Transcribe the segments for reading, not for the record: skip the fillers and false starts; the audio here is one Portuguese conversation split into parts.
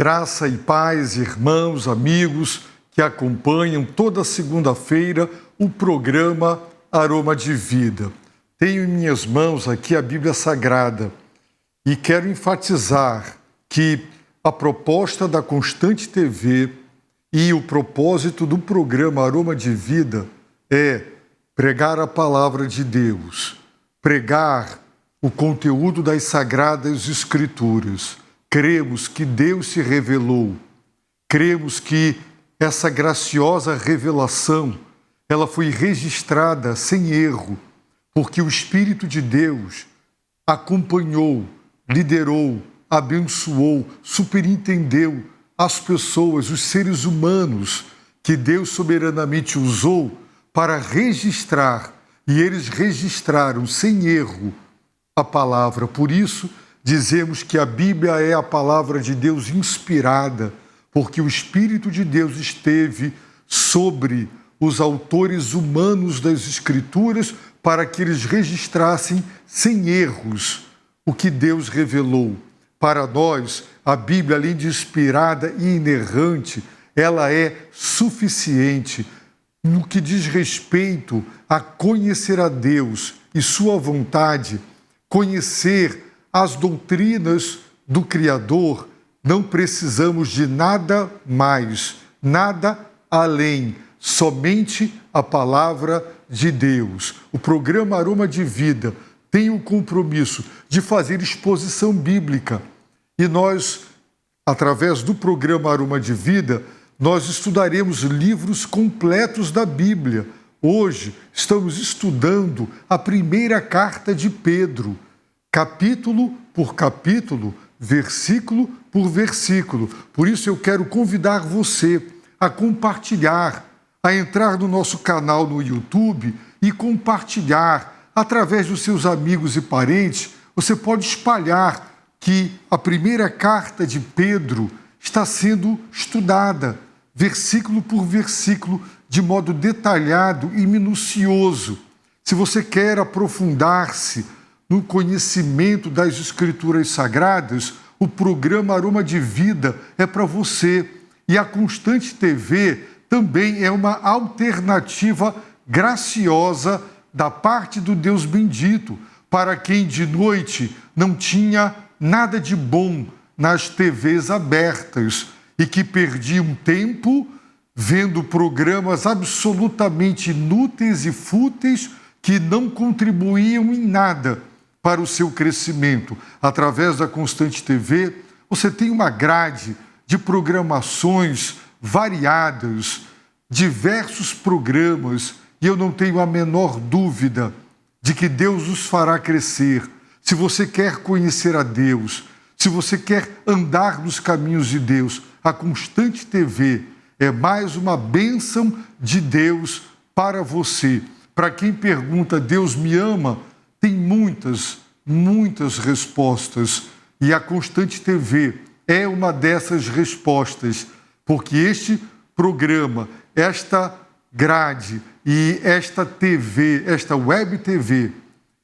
Graça e paz, irmãos, amigos que acompanham toda segunda-feira o programa Aroma de Vida. Tenho em minhas mãos aqui a Bíblia Sagrada e quero enfatizar que a proposta da Constante TV e o propósito do programa Aroma de Vida é pregar a palavra de Deus, pregar o conteúdo das Sagradas Escrituras. Cremos que Deus se revelou, cremos que essa graciosa revelação, ela foi registrada sem erro, porque o Espírito de Deus acompanhou, liderou, abençoou, superintendeu as pessoas, os seres humanos que Deus soberanamente usou para registrar, e eles registraram sem erro a palavra. Por isso, dizemos que a Bíblia é a palavra de Deus inspirada, porque o Espírito de Deus esteve sobre os autores humanos das Escrituras para que eles registrassem sem erros o que Deus revelou. Para nós, a Bíblia, além de inspirada e inerrante, ela é suficiente no que diz respeito a conhecer a Deus e sua vontade, conhecer as doutrinas do Criador. Não precisamos de nada mais, nada além, somente a palavra de Deus. O programa Aroma de Vida tem o compromisso de fazer exposição bíblica e nós, através do programa Aroma de Vida, nós estudaremos livros completos da Bíblia. Hoje estamos estudando a primeira carta de Pedro, capítulo por capítulo, versículo por versículo. Por isso eu quero convidar você a compartilhar, a entrar no nosso canal no YouTube e compartilhar através dos seus amigos e parentes. Você pode espalhar que a primeira carta de Pedro está sendo estudada, versículo por versículo, de modo detalhado e minucioso. Se você quer aprofundar-se no conhecimento das Escrituras Sagradas, o programa Aroma de Vida é para você. E a Constante TV também é uma alternativa graciosa da parte do Deus bendito, para quem de noite não tinha nada de bom nas TVs abertas e que perdia um tempo vendo programas absolutamente inúteis e fúteis que não contribuíam em nada para o seu crescimento. Através da Constante TV, você tem uma grade de programações variadas, diversos programas, e eu não tenho a menor dúvida de que Deus os fará crescer. Se você quer conhecer a Deus, se você quer andar nos caminhos de Deus, a Constante TV é mais uma bênção de Deus para você. Para quem pergunta, Deus me ama? Tem muitas respostas, e a Constante TV é uma dessas respostas, porque este programa, esta grade e esta TV, esta web TV,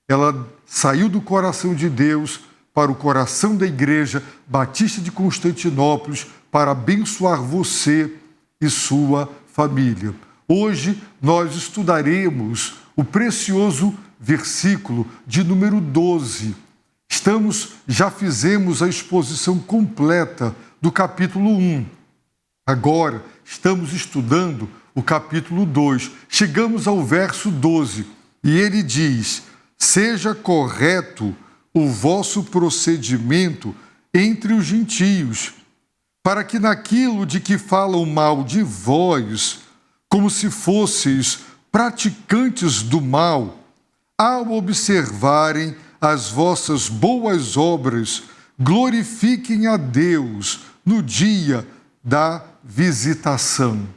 ela saiu do coração de Deus para o coração da Igreja Batista de Constantinópolis para abençoar você e sua família. Hoje nós estudaremos o precioso versículo de número 12. Já fizemos a exposição completa do capítulo 1. Agora estamos estudando o capítulo 2. Chegamos ao verso 12 e ele diz: seja correto o vosso procedimento entre os gentios, para que naquilo de que falam mal de vós, como se fosseis praticantes do mal, ao observarem as vossas boas obras, glorifiquem a Deus no dia da visitação.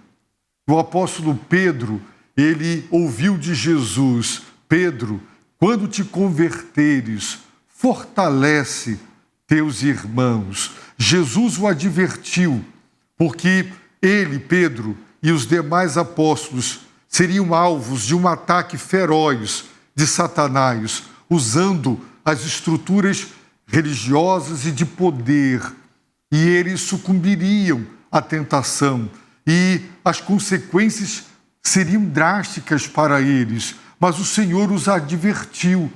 O apóstolo Pedro, ele ouviu de Jesus: Pedro, quando te converteres, fortalece teus irmãos. Jesus o advertiu, porque ele, Pedro, e os demais apóstolos seriam alvos de um ataque feroz de Satanás, usando as estruturas religiosas e de poder e eles sucumbiriam à tentação e as consequências seriam drásticas para eles. Mas o Senhor os advertiu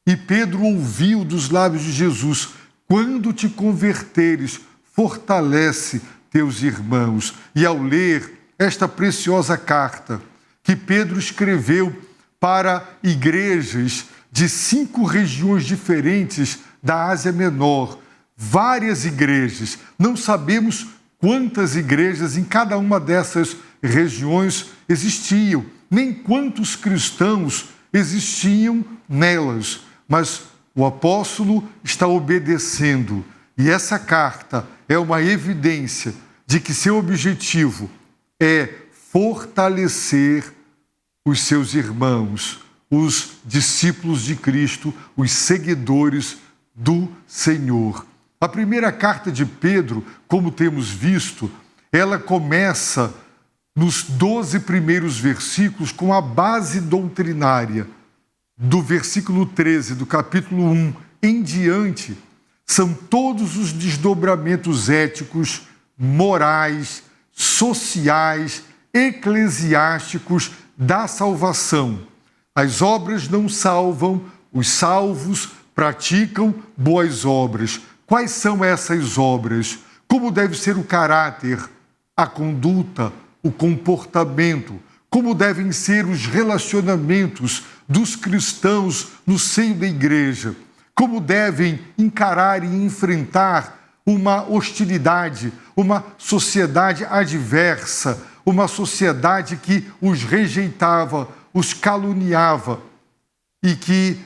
e Pedro ouviu dos lábios de Jesus: quando te converteres, fortalece teus irmãos. E ao ler esta preciosa carta que Pedro escreveu para igrejas de 5 regiões diferentes da Ásia Menor, várias igrejas, não sabemos quantas igrejas em cada uma dessas regiões existiam, nem quantos cristãos existiam nelas, mas o apóstolo está obedecendo, e essa carta é uma evidência de que seu objetivo é fortalecer os seus irmãos, os discípulos de Cristo, os seguidores do Senhor. A primeira carta de Pedro, como temos visto, ela começa nos 12 primeiros versículos com a base doutrinária. Do versículo 13 do capítulo 1 em diante, são todos os desdobramentos éticos, morais, sociais, eclesiásticos da salvação. As obras não salvam, os salvos praticam boas obras. Quais são essas obras? Como deve ser o caráter, a conduta, o comportamento? Como devem ser os relacionamentos dos cristãos no seio da igreja? Como devem encarar e enfrentar uma hostilidade, uma sociedade adversa, uma sociedade que os rejeitava, os caluniava e que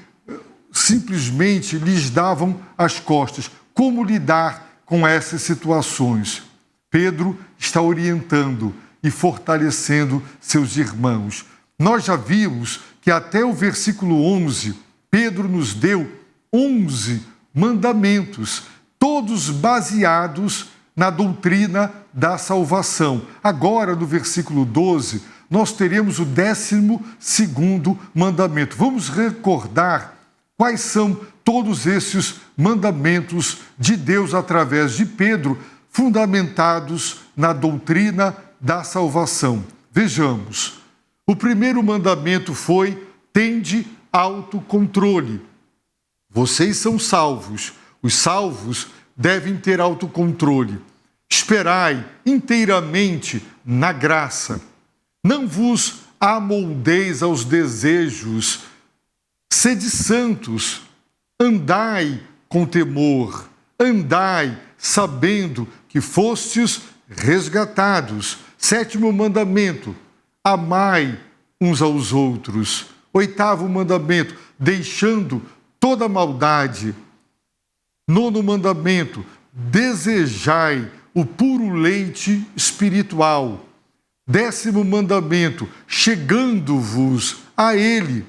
simplesmente lhes davam as costas. Como lidar com essas situações? Pedro está orientando e fortalecendo seus irmãos. Nós já vimos que até o versículo 11, Pedro nos deu 11 mandamentos, todos baseados na doutrina da salvação. Agora, no versículo 12, nós teremos o 12º mandamento. Vamos recordar quais são todos esses mandamentos de Deus através de Pedro, fundamentados na doutrina da salvação. Vejamos. O primeiro mandamento foi: tende autocontrole. Vocês são salvos. Os salvos devem ter autocontrole. Esperai inteiramente na graça. Não vos amoldeis aos desejos. Sede santos. Andai com temor. Andai sabendo que fostes resgatados. 7º mandamento: amai uns aos outros. 8º mandamento: deixando toda maldade. 9º mandamento: desejai o puro leite espiritual. 10º mandamento: chegando-vos a ele.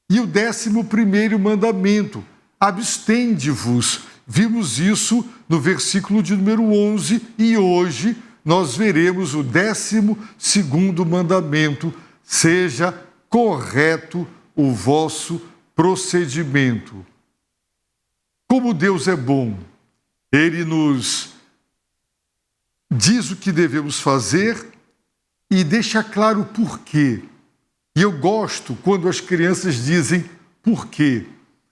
E o 11º mandamento: abstende-vos. Vimos isso no versículo de número 11 e hoje nós veremos o 12º mandamento: seja correto o vosso procedimento. Como Deus é bom, Ele nos diz o que devemos fazer e deixa claro o porquê. E eu gosto quando as crianças dizem por quê.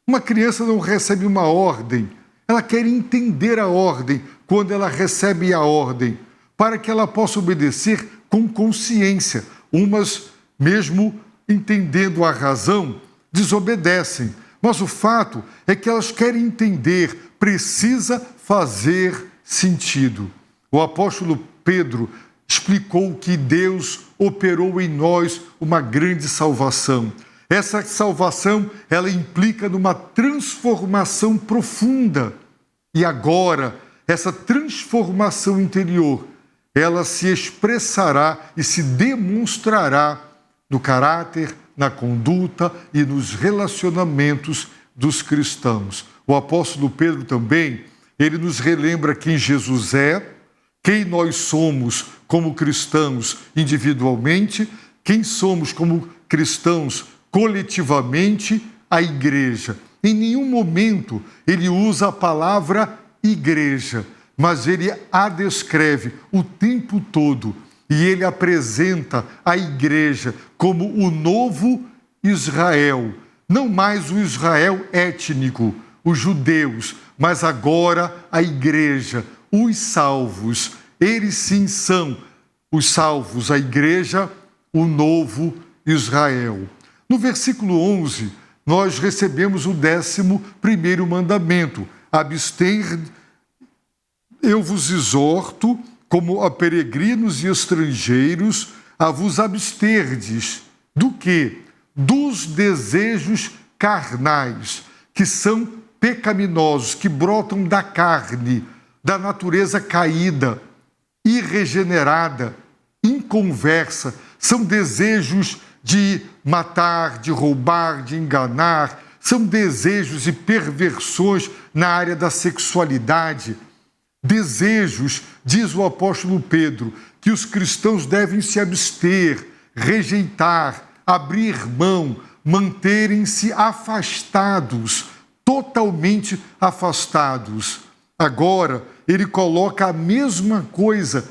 Uma criança não recebe uma ordem, ela quer entender a ordem quando ela recebe a ordem, para que ela possa obedecer com consciência. Umas, mesmo entendendo a razão, desobedecem. Mas o fato é que elas querem entender, precisa fazer sentido. O apóstolo Pedro explicou que Deus operou em nós uma grande salvação. Essa salvação, ela implica numa transformação profunda. E agora, essa transformação interior, ela se expressará e se demonstrará no caráter, na conduta e nos relacionamentos dos cristãos. O apóstolo Pedro também, ele nos relembra quem Jesus é, quem nós somos como cristãos individualmente, quem somos como cristãos coletivamente, a igreja. Em nenhum momento ele usa a palavra igreja. mas ele a descreve o tempo todo e ele apresenta a igreja como o novo Israel, não mais o Israel étnico, os judeus, mas agora a igreja, os salvos. Eles sim são os salvos, a igreja, o novo Israel. No versículo 11, nós recebemos o 11º mandamento: abster, eu vos exorto, como a peregrinos e estrangeiros, a vos absterdes. Do quê? Dos desejos carnais, que são pecaminosos, que brotam da carne, da natureza caída, irregenerada, inconversa. São desejos de matar, de roubar, de enganar. São desejos e perversões na área da sexualidade. Desejos, diz o apóstolo Pedro, que os cristãos devem se abster, rejeitar, abrir mão, manterem-se afastados, totalmente afastados. Agora, ele coloca a mesma coisa,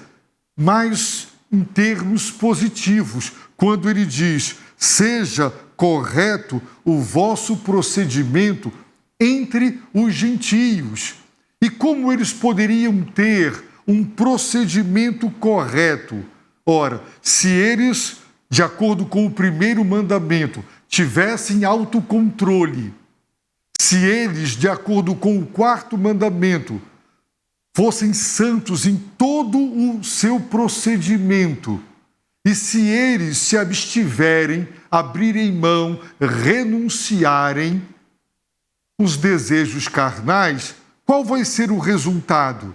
mas em termos positivos, quando ele diz: seja correto o vosso procedimento entre os gentios. E como eles poderiam ter um procedimento correto? Ora, se eles, de acordo com o 1º mandamento, tivessem autocontrole, se eles, de acordo com o 4º mandamento, fossem santos em todo o seu procedimento, e se eles se abstiverem, abrirem mão, renunciarem os desejos carnais, qual vai ser o resultado?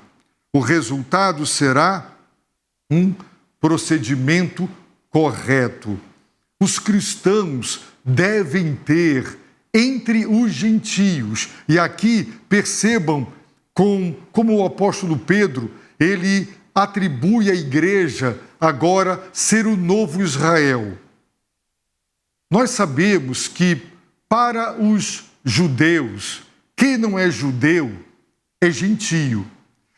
O resultado será um procedimento correto. Os cristãos devem ter entre os gentios, e aqui percebam como o apóstolo Pedro, ele atribui à igreja agora ser o novo Israel. Nós sabemos que para os judeus, quem não é judeu é gentio.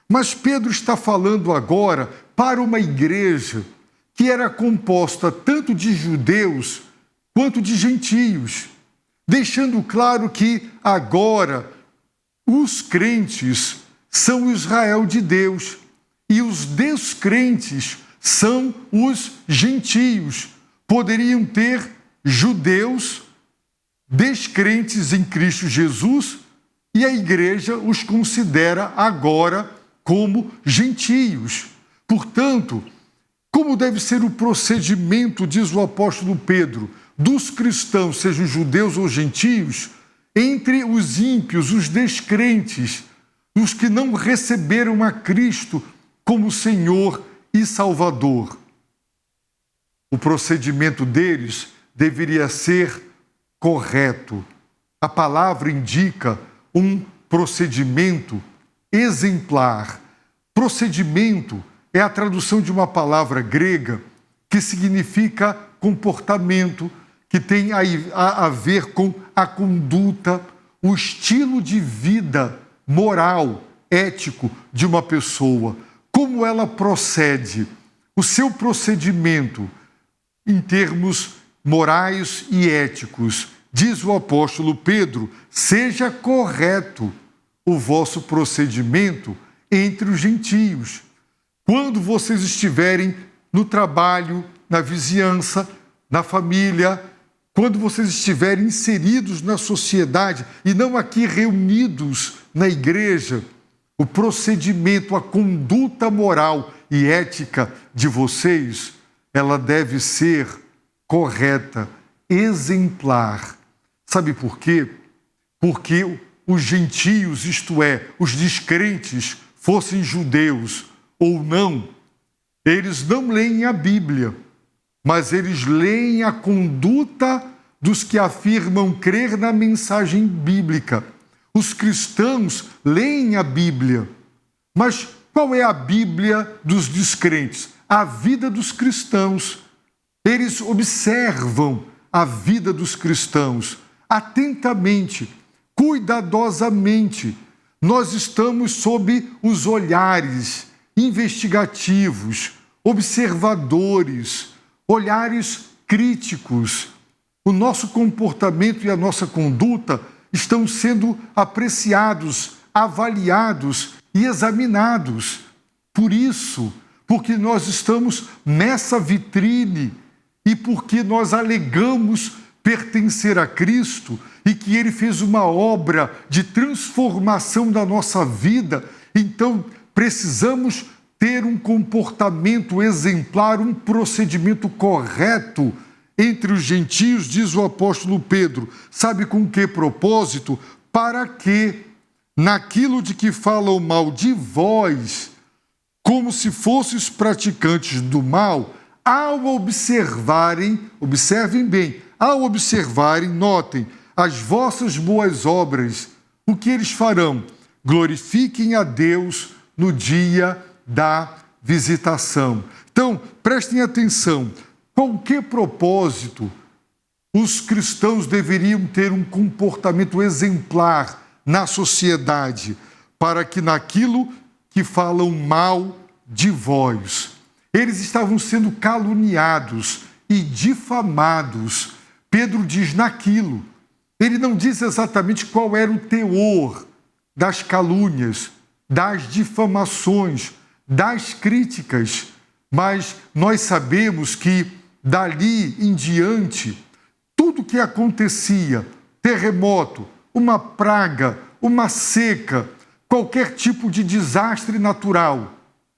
Mas Pedro está falando agora para uma igreja que era composta tanto de judeus quanto de gentios, deixando claro que agora os crentes são o Israel de Deus e os descrentes são os gentios. Poderiam ter judeus descrentes em Cristo Jesus e a igreja os considera agora como gentios. Portanto, como deve ser o procedimento, diz o apóstolo Pedro, dos cristãos, sejam judeus ou gentios, entre os ímpios, os descrentes, os que não receberam a Cristo como Senhor e Salvador? O procedimento deles deveria ser correto. A palavra indica um procedimento exemplar. Procedimento é a tradução de uma palavra grega que significa comportamento, que tem a ver com a conduta, o estilo de vida moral, ético de uma pessoa, como ela procede, o seu procedimento em termos morais e éticos. Diz o apóstolo Pedro: seja correto o vosso procedimento entre os gentios. Quando vocês estiverem no trabalho, na vizinhança, na família, quando vocês estiverem inseridos na sociedade e não aqui reunidos na igreja, o procedimento, a conduta moral e ética de vocês, ela deve ser correta, exemplar. Sabe por quê? Porque os gentios, isto é, os descrentes, fossem judeus ou não, eles não leem a Bíblia, mas eles leem a conduta dos que afirmam crer na mensagem bíblica. Os cristãos leem a Bíblia, mas qual é a Bíblia dos descrentes? A vida dos cristãos. Eles observam a vida dos cristãos atentamente, cuidadosamente, nós estamos sob os olhares investigativos, observadores, olhares críticos. O nosso comportamento e a nossa conduta estão sendo apreciados, avaliados e examinados. Por isso, porque nós estamos nessa vitrine e porque nós alegamos pertencer a Cristo e que Ele fez uma obra de transformação da nossa vida, então precisamos ter um comportamento exemplar, um procedimento correto entre os gentios, diz o apóstolo Pedro. Sabe com que propósito? Para que, naquilo de que falam mal de vós, como se fosseis praticantes do mal, ao observem bem, ao observarem, notem as vossas boas obras, o que eles farão? Glorifiquem a Deus no dia da visitação. Então, prestem atenção, com que propósito os cristãos deveriam ter um comportamento exemplar na sociedade, para que naquilo que falam mal de vós, eles estavam sendo caluniados e difamados. Pedro diz naquilo. Ele não diz exatamente qual era o teor das calúnias, das difamações, das críticas, mas nós sabemos que dali em diante, tudo que acontecia, terremoto, uma praga, uma seca, qualquer tipo de desastre natural,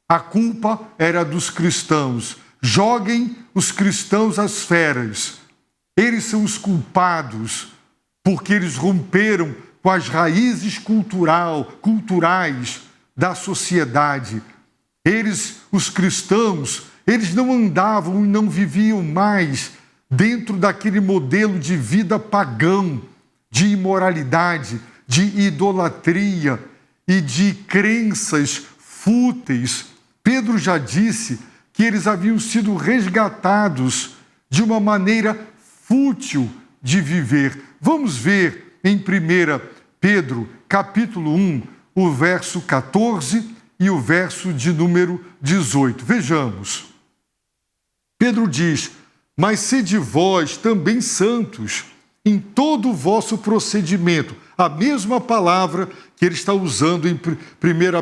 a culpa era dos cristãos. Joguem os cristãos às feras. Eles são os culpados, porque eles romperam com as raízes culturais da sociedade. Eles, os cristãos, eles não andavam e não viviam mais dentro daquele modelo de vida pagão, de imoralidade, de idolatria e de crenças fúteis. Pedro já disse que eles haviam sido resgatados de uma maneira fútil de viver. Vamos ver em 1 Pedro, capítulo 1, o verso 14 e o verso de número 18. Vejamos. Pedro diz: mas sede vós também santos em todo o vosso procedimento. A mesma palavra que ele está usando em 1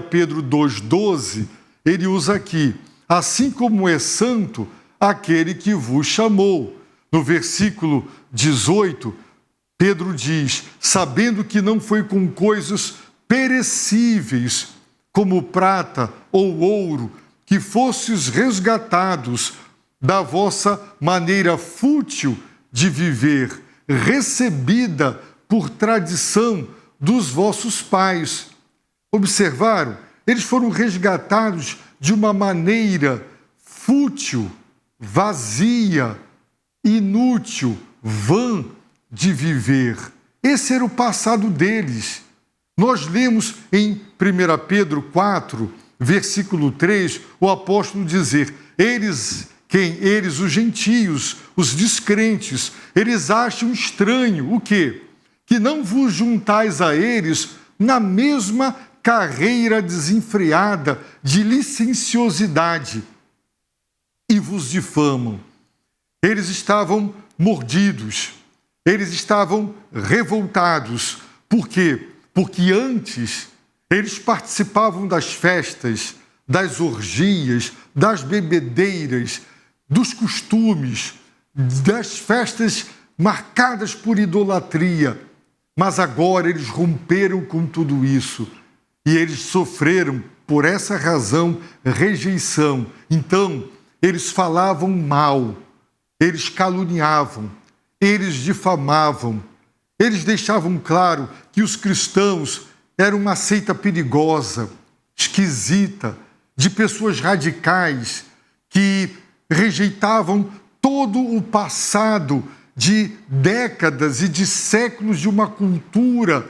Pedro 2,12, ele usa aqui. Assim como é santo aquele que vos chamou. No versículo 18, Pedro diz: sabendo que não foi com coisas perecíveis, como prata ou ouro, que fostes resgatados da vossa maneira fútil de viver, recebida por tradição dos vossos pais. Observaram? Eles foram resgatados de uma maneira fútil, vazia, inútil, vã de viver. Esse era o passado deles. Nós lemos em 1 Pedro 4, versículo 3, o apóstolo dizer: eles, os gentios, os descrentes, eles acham estranho o quê? Que não vos juntais a eles na mesma carreira desenfreada de licenciosidade e vos difamam. Eles estavam mordidos, eles estavam revoltados. Por quê? Porque antes eles participavam das festas, das orgias, das bebedeiras, dos costumes, das festas marcadas por idolatria. Mas agora eles romperam com tudo isso e eles sofreram, por essa razão, rejeição. Então, eles falavam mal, eles caluniavam, eles difamavam, eles deixavam claro que os cristãos eram uma seita perigosa, esquisita, de pessoas radicais que rejeitavam todo o passado de décadas e de séculos de uma cultura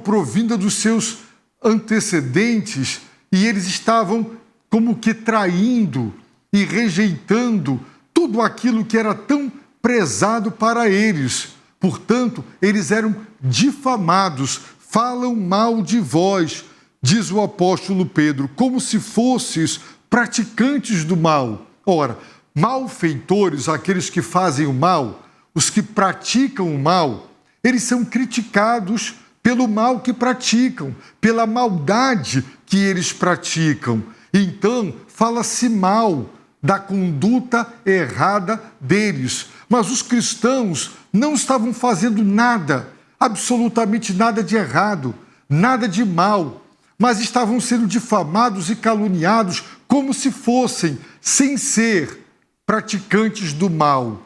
provinda dos seus antecedentes, e eles estavam como que traindo e rejeitando tudo aquilo que era tão prezado para eles. Portanto, eles eram difamados, falam mal de vós, diz o apóstolo Pedro, como se fosseis praticantes do mal. Ora, malfeitores, aqueles que fazem o mal, os que praticam o mal, eles são criticados pelo mal que praticam, pela maldade que eles praticam. Então, fala-se mal da conduta errada deles. Mas os cristãos não estavam fazendo nada, absolutamente nada de errado, nada de mal, mas estavam sendo difamados e caluniados como se fossem, sem ser, praticantes do mal.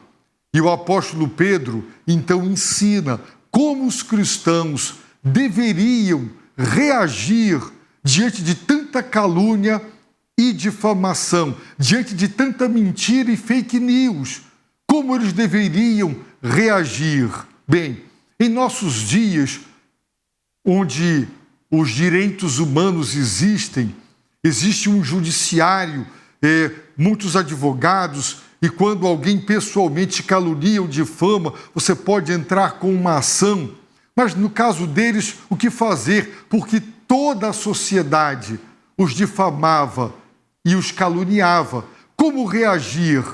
E o apóstolo Pedro, então, ensina como os cristãos deveriam reagir diante de tanta calúnia e difamação, diante de tanta mentira e fake news. Como eles deveriam reagir? Bem, em nossos dias, onde os direitos humanos existem, existe um judiciário, muitos advogados, e quando alguém pessoalmente calunia ou difama, você pode entrar com uma ação. Mas no caso deles, o que fazer? Porque toda a sociedade os difamava e os caluniava. Como reagir?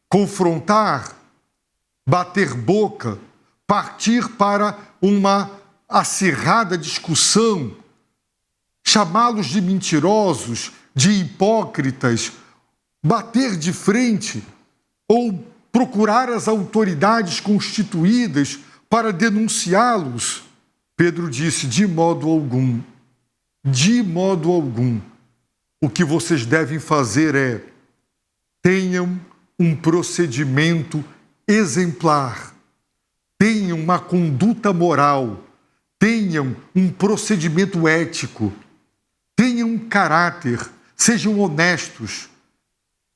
Confrontar? Bater boca? Partir para uma acirrada discussão? Chamá-los de mentirosos, de hipócritas? Bater de frente? Ou procurar as autoridades constituídas para denunciá-los? Pedro disse, de modo algum. De modo algum. O que vocês devem fazer é: tenham um procedimento exemplar, tenham uma conduta moral, tenham um procedimento ético, tenham um caráter, sejam honestos,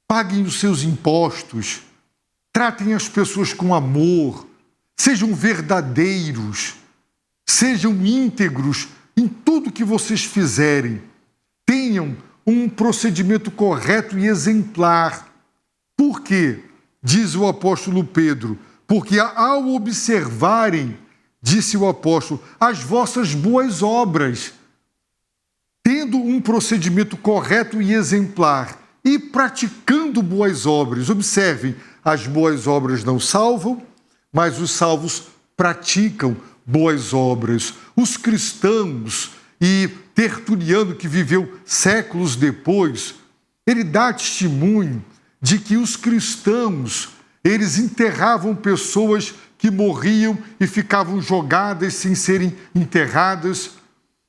paguem os seus impostos, tratem as pessoas com amor, sejam verdadeiros, sejam íntegros em tudo que vocês fizerem. Tenham um procedimento correto e exemplar. Por quê? Diz o apóstolo Pedro, porque ao observarem, disse o apóstolo, as vossas boas obras, tendo um procedimento correto e exemplar e praticando boas obras. Observem, as boas obras não salvam, mas os salvos praticam boas obras. Os cristãos, e Tertuliano, que viveu séculos depois, ele dá testemunho de que os cristãos, eles enterravam pessoas que morriam e ficavam jogadas sem serem enterradas.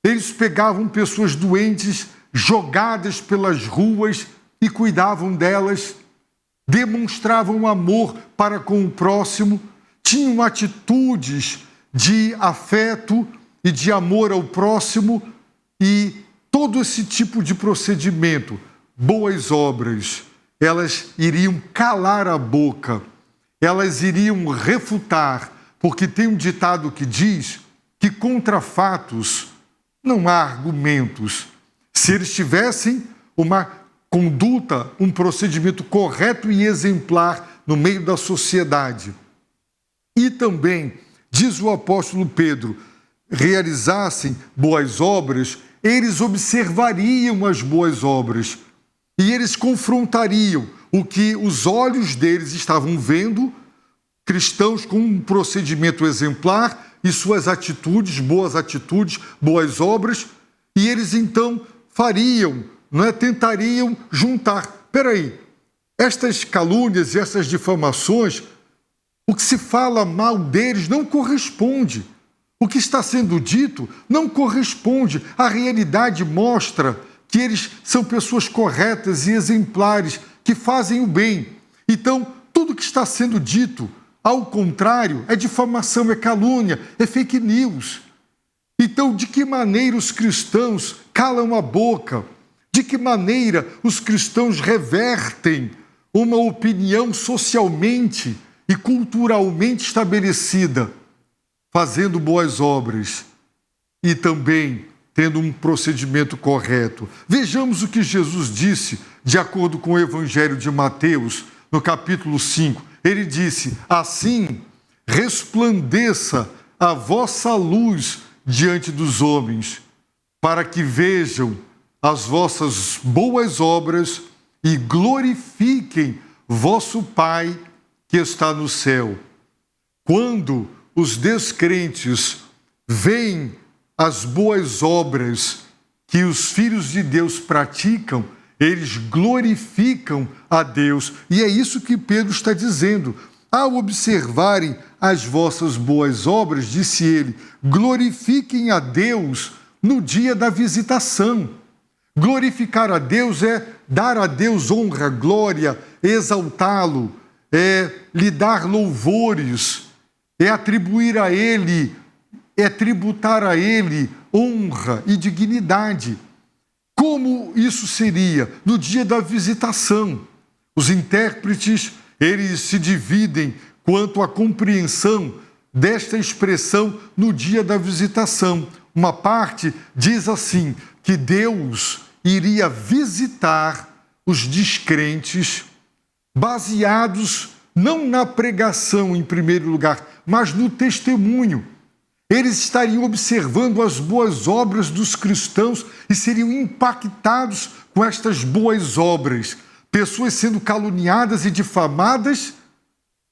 Eles pegavam pessoas doentes, jogadas pelas ruas e cuidavam delas. Demonstravam amor para com o próximo, tinham atitudes de afeto e de amor ao próximo, e todo esse tipo de procedimento, boas obras, elas iriam calar a boca, elas iriam refutar, porque tem um ditado que diz que contra fatos não há argumentos. Se eles tivessem uma conduta, um procedimento correto e exemplar no meio da sociedade, e também, diz o apóstolo Pedro, realizassem boas obras, eles observariam as boas obras e eles confrontariam o que os olhos deles estavam vendo, cristãos com um procedimento exemplar e suas atitudes, boas obras, e eles então fariam, tentariam juntar. Espera aí, estas calúnias e essas difamações, o que se fala mal deles não corresponde. O que está sendo dito não corresponde. A realidade mostra que eles são pessoas corretas e exemplares, que fazem o bem. Então, tudo que está sendo dito, ao contrário, é difamação, é calúnia, é fake news. Então, de que maneira os cristãos calam a boca? De que maneira os cristãos revertem uma opinião socialmente e culturalmente estabelecida? Fazendo boas obras e também tendo um procedimento correto. Vejamos o que Jesus disse, de acordo com o Evangelho de Mateus, no capítulo 5. Ele disse, assim, resplandeça a vossa luz diante dos homens, para que vejam as vossas boas obras e glorifiquem vosso Pai que está no céu. Quando os descrentes veem as boas obras que os filhos de Deus praticam, eles glorificam a Deus. E é isso que Pedro está dizendo. Ao observarem as vossas boas obras, disse ele, glorifiquem a Deus no dia da visitação. Glorificar a Deus é dar a Deus honra, glória, exaltá-lo, é lhe dar louvores, é atribuir a Ele, é tributar a Ele honra e dignidade. Como isso seria no dia da visitação? Os intérpretes, eles se dividem quanto à compreensão desta expressão no dia da visitação. Uma parte diz assim, que Deus iria visitar os descrentes baseados não na pregação em primeiro lugar, mas no testemunho. Eles estariam observando as boas obras dos cristãos e seriam impactados com estas boas obras. Pessoas sendo caluniadas e difamadas,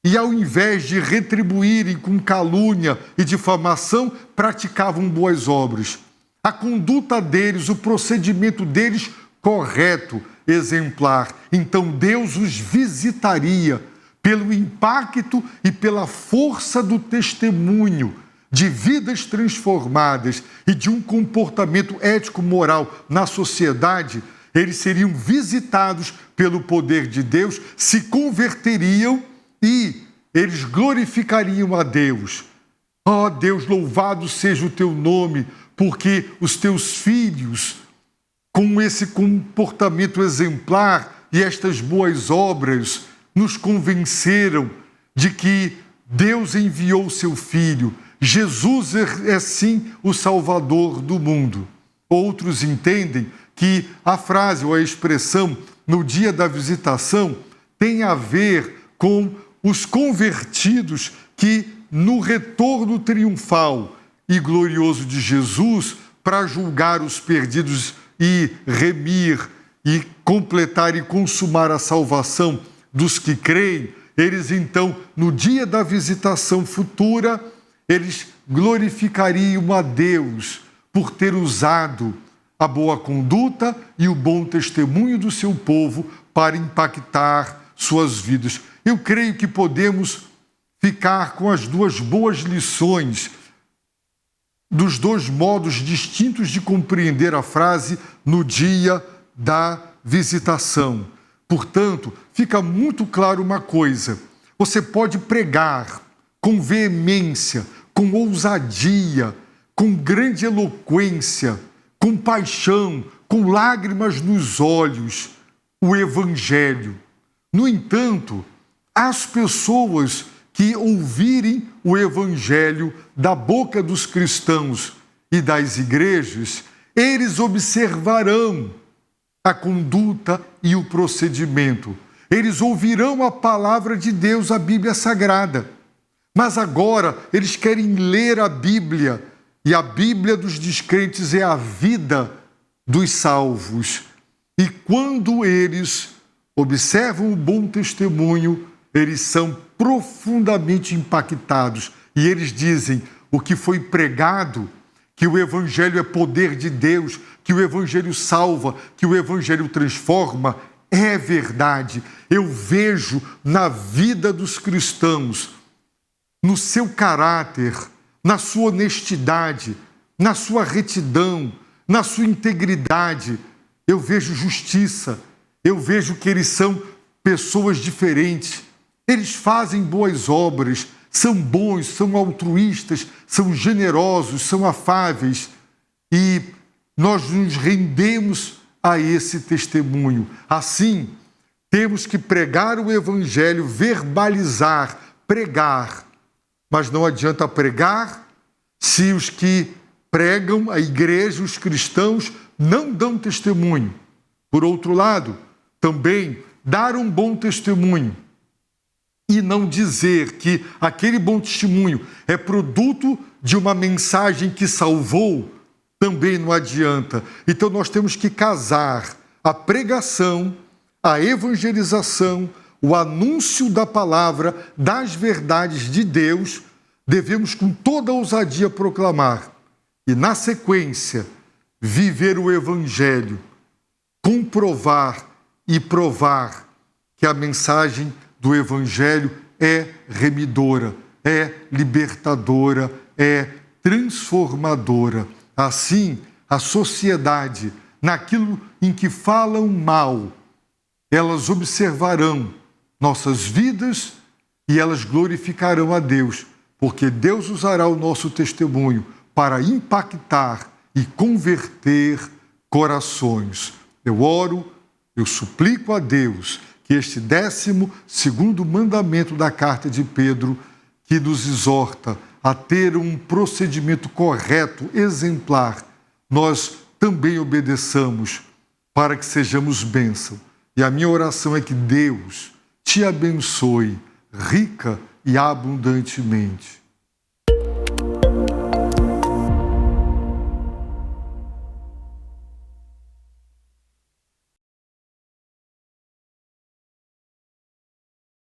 e ao invés de retribuírem com calúnia e difamação, praticavam boas obras. A conduta deles, o procedimento deles correto, exemplar. Então Deus os visitaria pelo impacto e pela força do testemunho de vidas transformadas e de um comportamento ético-moral na sociedade. Eles seriam visitados pelo poder de Deus, se converteriam e eles glorificariam a Deus. Ó Deus, louvado seja o teu nome, porque os teus filhos, com esse comportamento exemplar e estas boas obras, nos convenceram de que Deus enviou o seu Filho. Jesus é sim o Salvador do mundo. Outros entendem que a frase ou a expressão no dia da visitação tem a ver com os convertidos que, no retorno triunfal e glorioso de Jesus, para julgar os perdidos e remir e completar e consumar a salvação dos que creem, eles então, no dia da visitação futura, eles glorificariam a Deus por ter usado a boa conduta e o bom testemunho do seu povo para impactar suas vidas. Eu creio que podemos ficar com as duas boas lições dos dois modos distintos de compreender a frase no dia da visitação. Portanto, fica muito claro uma coisa: você pode pregar com veemência, com ousadia, com grande eloquência, com paixão, com lágrimas nos olhos, o Evangelho. No entanto, as pessoas que ouvirem o Evangelho da boca dos cristãos e das igrejas, eles observarão a conduta e o procedimento. Eles ouvirão a palavra de Deus, a Bíblia Sagrada. Mas agora eles querem ler a Bíblia, e a Bíblia dos descrentes é a vida dos salvos. E quando eles observam o bom testemunho, eles são profundamente impactados. E eles dizem: o que foi pregado, que o Evangelho é poder de Deus, que o Evangelho salva, que o Evangelho transforma, é verdade. Eu vejo na vida dos cristãos, no seu caráter, na sua honestidade, na sua retidão, na sua integridade, eu vejo justiça, eu vejo que eles são pessoas diferentes, eles fazem boas obras, são bons, são altruístas, são generosos, são afáveis, e nós nos rendemos a esse testemunho. Assim, temos que pregar o Evangelho, verbalizar, pregar, mas não adianta pregar se os que pregam, a igreja, os cristãos, não dão testemunho. Por outro lado, também dar um bom testemunho e não dizer que aquele bom testemunho é produto de uma mensagem que salvou, também não adianta. Então nós temos que casar a pregação, a evangelização, o anúncio da palavra, das verdades de Deus, devemos com toda ousadia proclamar. E na sequência, viver o evangelho, comprovar e provar que a mensagem do evangelho é remidora, é libertadora, é transformadora. Assim, a sociedade, naquilo em que falam mal, elas observarão nossas vidas e elas glorificarão a Deus, porque Deus usará o nosso testemunho para impactar e converter corações. Eu oro, eu suplico a Deus que este 12º mandamento da carta de Pedro, que nos exorta a ter um procedimento correto, exemplar, nós também obedeçamos para que sejamos bênção. E a minha oração é que Deus te abençoe rica e abundantemente.